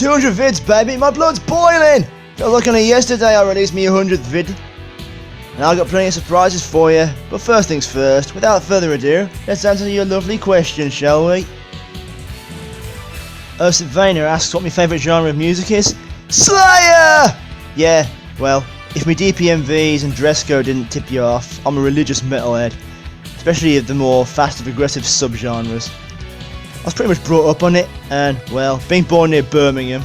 200 vids, baby, my blood's boiling! Feels like only yesterday I released me 100th vid. And I've got plenty of surprises for you, but first things first, without further ado, let's answer your lovely question, shall we? Sylvania asks what my favourite genre of music is. Slayer! Yeah, well, if my DPMVs and dress code didn't tip you off, I'm a religious metalhead, especially of the more fast and aggressive subgenres. I was pretty much brought up on it, and, well, being born near Birmingham.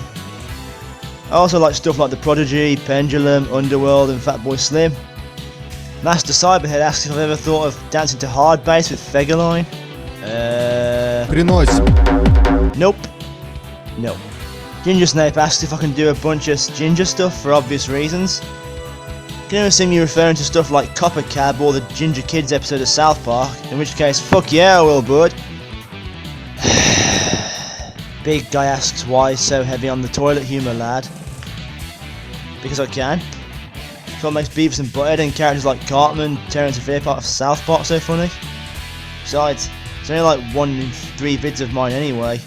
I also like stuff like The Prodigy, Pendulum, Underworld and Fatboy Slim. Master Cyberhead asks if I've ever thought of dancing to hard bass with Fegaline. Nope. No. Ginger Snape asks if I can do a bunch of ginger stuff for obvious reasons. Can I assume you're referring to stuff like Copper Cab or the Ginger Kids episode of South Park, in which case, fuck yeah I will, bud. Big Guy asks why so heavy on the toilet humour, lad. Because I can. It's what makes Beavis and Butthead and characters like Cartman, Terrence and Phillip out of South Park so funny. Besides, it's only like 1 in 3 vids of mine anyway.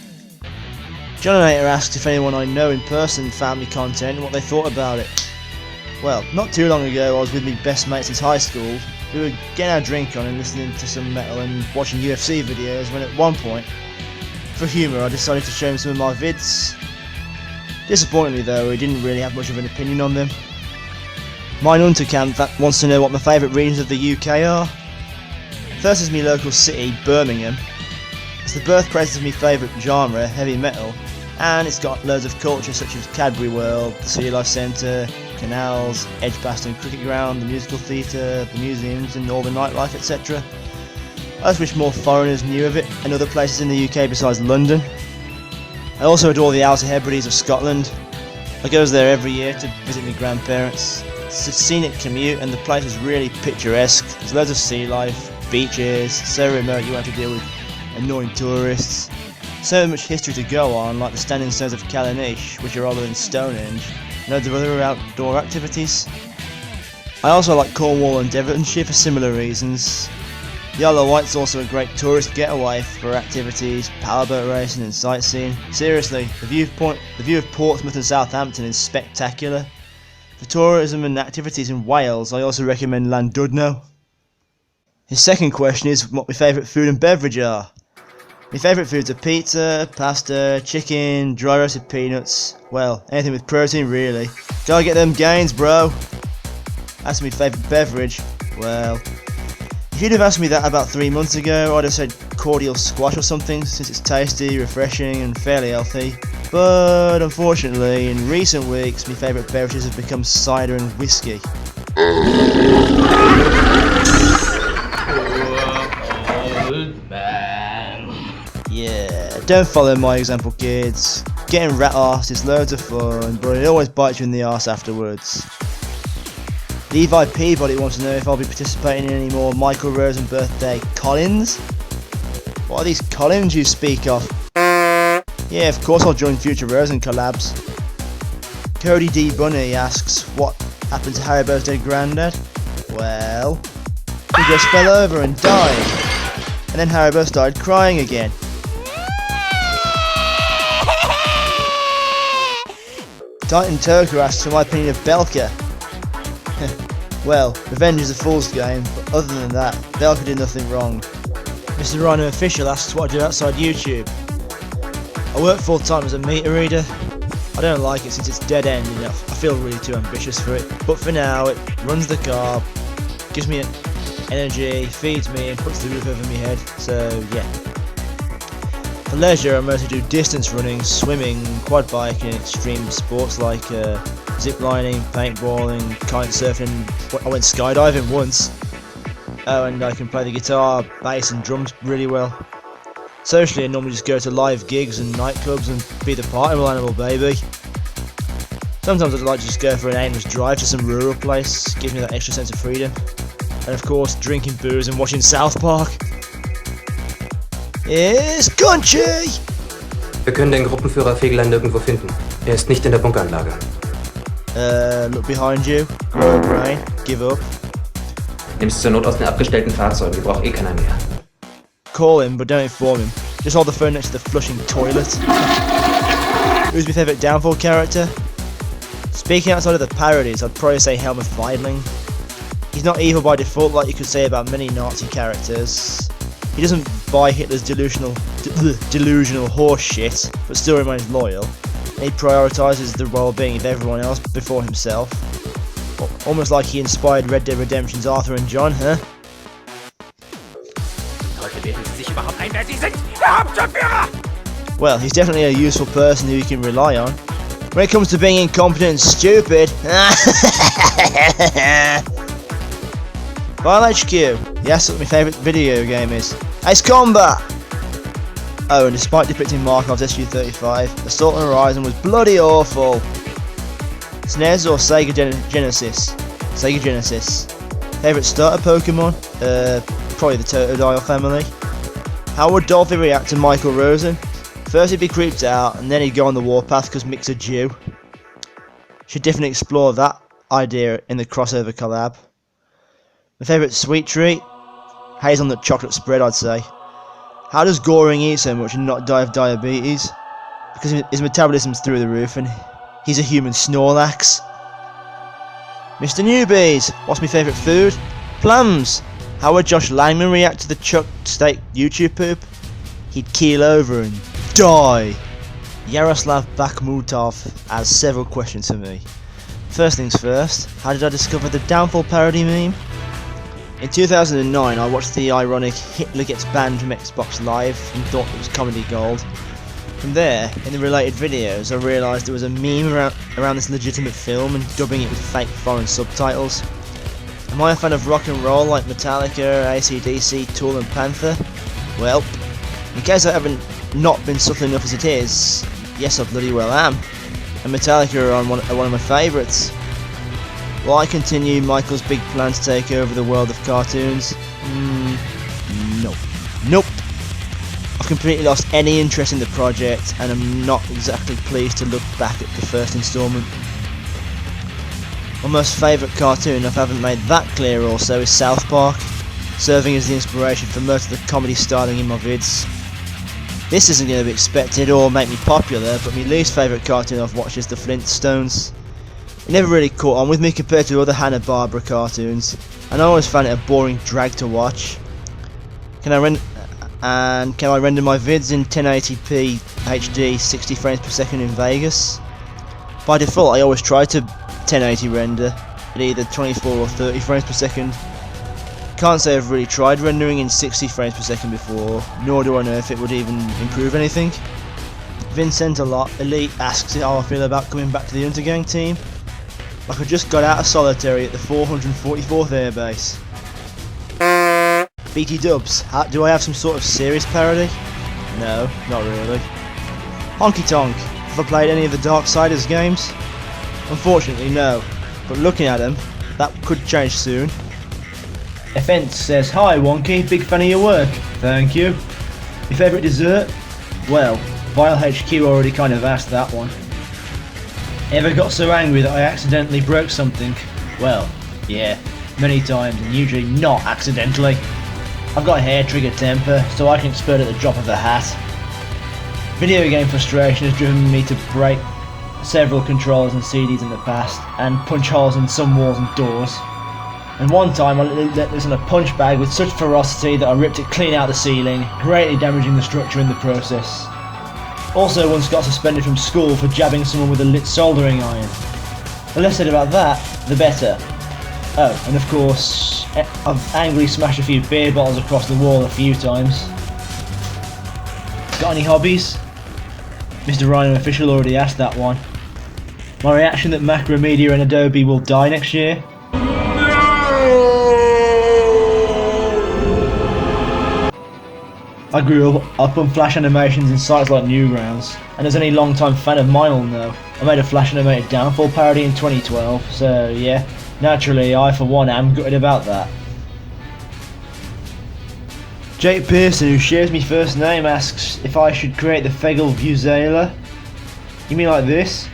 Jonator asks if anyone I know in person found me content and what they thought about it. Well, not too long ago I was with my best mate since high school. We were getting our drink on and listening to some metal and watching UFC videos when at one point, for humour, I decided to show him some of my vids. Disappointingly though, he didn't really have much of an opinion on them. Mine Untercamp wants to know what my favourite regions of the UK are. First is my local city, Birmingham. It's the birthplace of my favourite genre, heavy metal, and it's got loads of culture such as Cadbury World, the City Life Centre, canals, Edgbaston Cricket Ground, the musical theatre, the museums and all the nightlife, etc. I just wish more foreigners knew of it and other places in the UK besides London. I also adore the Outer Hebrides of Scotland. I goes there every year to visit my grandparents. It's a scenic commute and the place is really picturesque. There's loads of sea life, beaches, so remote you won't have to deal with annoying tourists. So much history to go on, like the standing stones of Callanish, which are older than Stonehenge, and loads of other outdoor activities. I also like Cornwall and Devonshire for similar reasons. The Isle of Wight's also a great tourist getaway for activities, powerboat racing and sightseeing. Seriously, the view of Portsmouth and Southampton is spectacular. For tourism and activities in Wales, I also recommend Llandudno. His second question is what my favourite food and beverage are. My favourite foods are pizza, pasta, chicken, dry roasted peanuts, well, anything with protein really. Gotta get them gains, bro. That's my favourite beverage. Well, if you'd have asked me that about 3 months ago, I'd have said cordial squash or something, since it's tasty, refreshing and fairly healthy. But unfortunately, in recent weeks, my favourite beverages have become cider and whiskey. Yeah, don't follow my example, kids. Getting rat-arsed is loads of fun, but it always bites you in the arse afterwards. Levi Peabody wants to know if I'll be participating in any more Michael Rose and birthday Collins. What are these Collins you speak of? Yeah, of course I'll join future Rose and collabs. Cody D. Bunny asks what happened to Haribo's dead granddad. Well, he just fell over and died. And then Haribo started crying again. Titan Toker asks for my opinion of Belka. Well, revenge is a fool's game, but other than that, Belka did nothing wrong. Mr. Rhino Official asks what I do outside YouTube. I work full time as a meter reader. I don't like it since it's dead end enough. I feel really too ambitious for it. But for now, it runs the car, gives me energy, feeds me and puts the roof over my head, so yeah. For leisure, I mostly do distance running, swimming, quad biking and extreme sports like ziplining, paintballing, kite surfing. I went skydiving once. Oh, and I can play the guitar, bass and drums really well. Socially, I normally just go to live gigs and nightclubs and be the party animal, baby. Sometimes I'd like to just go for an aimless drive to some rural place, gives me that extra sense of freedom. And of course, drinking booze and watching South Park. It's Gunchy! Wir können den Gruppenführer Fegelein nirgendwo finden. Er ist nicht in der Bunkeranlage. Look behind you. No brain. Give up. Nimmst zur Not aus den abgestellten Fahrzeugen, die braucht eh keiner mehr. Call him, but don't inform him. Just hold the phone next to the flushing toilet. Who's my favourite Downfall character? Speaking outside of the parodies, I'd probably say Helmut Feidling. He's not evil by default like you could say about many Nazi characters. He doesn't buy Hitler's delusional horse shit, but still remains loyal. And he prioritises the well-being of everyone else before himself. Almost like he inspired Red Dead Redemption's Arthur and John, huh? Well, he's definitely a useful person who you can rely on. When it comes to being incompetent and stupid... Vile HQ. Yes, what my favourite video game is. Ace Combat! Oh, and despite depicting Markov's SU-35, Assault on Horizon was bloody awful. SNES or Sega Genesis? Sega Genesis. Favourite starter Pokemon? Probably the Totodile family. How would Dolphy react to Michael Rosen? First he'd be creeped out, and then he'd go on the warpath because Mick's a Jew. Should definitely explore that idea in the crossover collab. My favourite sweet treat? Hazelnut chocolate spread, I'd say. How does Goring eat so much and not die of diabetes? Because his metabolism's through the roof and he's a human Snorlax. Mr. Newbies, what's my favourite food? Plums. How would Josh Langman react to the chuck steak YouTube poop? He'd keel over and die. Yaroslav Bakhmutov has several questions for me. First things first, how did I discover the Downfall parody meme? In 2009 I watched the ironic Hitler Gets Banned from Xbox Live and thought it was comedy gold. From there, in the related videos, I realised there was a meme around this legitimate film and dubbing it with fake foreign subtitles. Am I a fan of rock and roll like Metallica, AC/DC, Tool and Panther? Well, in case I haven't not been subtle enough as it is, yes I bloody well am. And Metallica are one of my favourites. Will I continue Michael's big plan to take over the world of cartoons? Nope. Nope. I've completely lost any interest in the project and I'm not exactly pleased to look back at the first instalment. My most favourite cartoon, if I haven't made that clear also, is South Park, serving as the inspiration for most of the comedy styling in my vids. This isn't going to be expected or make me popular, but my least favourite cartoon I've watched is the Flintstones. It never really caught on with me compared to other Hanna-Barbera cartoons, and I always found it a boring drag to watch. Can I render my vids in 1080p HD 60 frames per second in Vegas? By default I always try to 1080 render at either 24 or 30 frames per second. Can't say I've really tried rendering in 60 frames per second before, nor do I know if it would even improve anything. Vincent Elite asks how I feel about coming back to the Untergang team. Like I just got out of solitary at the 444th airbase. BT Dubs, do I have some sort of serious parody? No, not really. HonkyTonk, have I played any of the Darksiders games? Unfortunately no, but looking at them, that could change soon. Offence says, hi Wonky, big fan of your work. Thank you. Your favourite dessert? Well, Vile HQ already kind of asked that one. Ever got so angry that I accidentally broke something? Well, yeah, many times and usually not accidentally. I've got a hair trigger temper, so I can explode at the drop of a hat. Video game frustration has driven me to break several controllers and CDs in the past, and punch holes in some walls and doors. And one time I let loose on a punch bag with such ferocity that I ripped it clean out the ceiling, greatly damaging the structure in the process. Also once got suspended from school for jabbing someone with a lit soldering iron. The less said about that, the better. Oh, and of course, I've angrily smashed a few beer bottles across the wall a few times. Got any hobbies? Mr. Rhino Official already asked that one. My reaction that Macromedia and Adobe will die next year? I grew up on Flash animations in sites like Newgrounds, and as any long-time fan of mine will know, I made a Flash animated Downfall parody in 2012, so yeah, naturally I for one am gutted about that. Jake Pearson, who shares me first name, asks if I should create the Fegel Vuzela. You mean like this?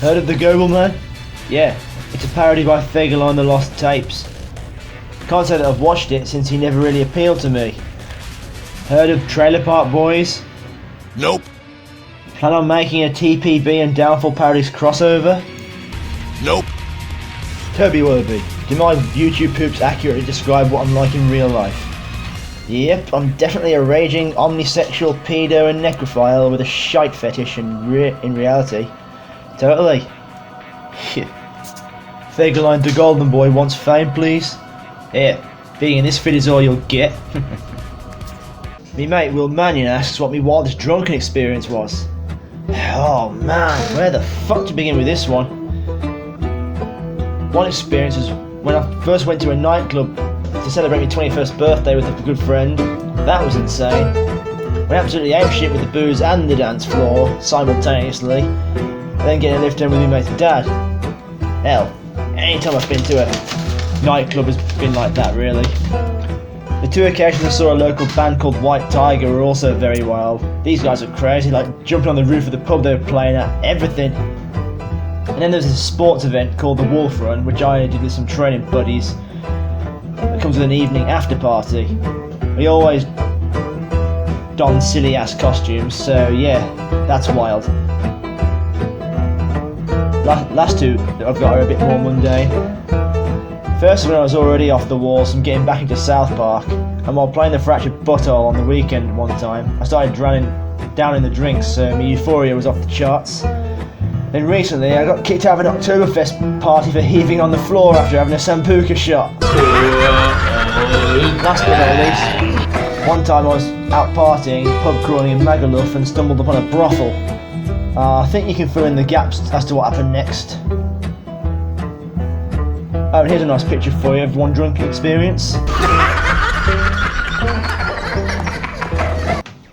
Heard of the Gobel Man? Yeah. It's a parody by Fegel on the Lost Tapes. Can't say that I've watched it since he never really appealed to me. Heard of Trailer Park Boys? Nope. Plan on making a TPB and Downfall Parodies crossover? Nope. Toby Werby, do my YouTube poops accurately describe what I'm like in real life? Yep, I'm definitely a raging omnisexual pedo and necrophile with a shite fetish in reality. Totally. Fagerline the Golden Boy wants fame, please. Here, being in this fit is all you'll get. Me mate Will Mannion asks what my wildest drunken experience was. Oh man, where the fuck to begin with this one? One experience was when I first went to a nightclub to celebrate my 21st birthday with a good friend. That was insane. We absolutely ate shit with the booze and the dance floor simultaneously, then getting a lift in with my mate's dad. Hell, anytime I've been to a nightclub has been like that really. The two occasions I saw a local band called White Tiger were also very wild. These guys are crazy, like jumping on the roof of the pub they were playing at, everything. And then there's a sports event called the Wolf Run, which I did with some training buddies. It comes with an evening after party. We always don silly ass costumes, so yeah, that's wild. Last two that I've got are a bit more mundane. First when I was already off the walls from getting back into South Park, and while playing the Fractured Butthole on the weekend one time, I started drowning down in the drinks, so my euphoria was off the charts. Then recently I got kicked out of an Oktoberfest party for heaving on the floor after having a Sambuca shot. Last but not least, one time I was out partying, pub crawling in Magaluf and stumbled upon a brothel. I think you can fill in the gaps as to what happened next. Oh, and here's a nice picture for you of one drunken experience.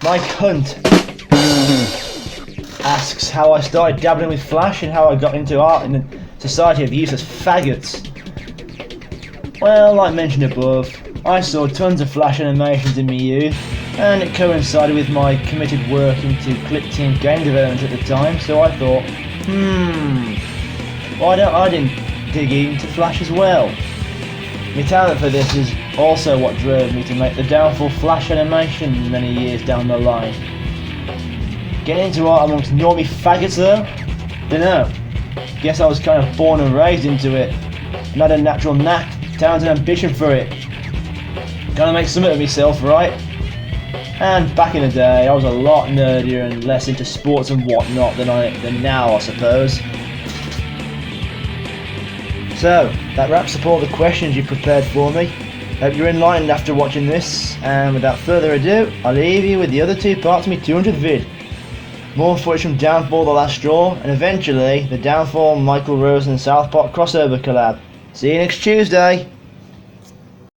Mike Hunt asks how I started dabbling with Flash and how I got into art in the society of useless faggots. Well, like mentioned above, I saw tons of Flash animations in my youth, and it coincided with my committed work into Clip Team game development at the time, so I thought, why don't I dig into Flash as well? My talent for this is also what drove me to make the Downfall Flash animation many years down the line. Getting into art amongst normie faggots though? Dunno. Guess I was kind of born and raised into it, and had a natural knack, talent and ambition for it. Gotta make something of myself, right? And back in the day, I was a lot nerdier and less into sports and whatnot than now, I suppose. So, that wraps up all the questions you prepared for me. Hope you're enlightened after watching this, and without further ado, I'll leave you with the other two parts of my 200th vid. More footage from Downfall The Last Straw, and eventually the Downfall Michael Rose and South Park crossover collab. See you next Tuesday!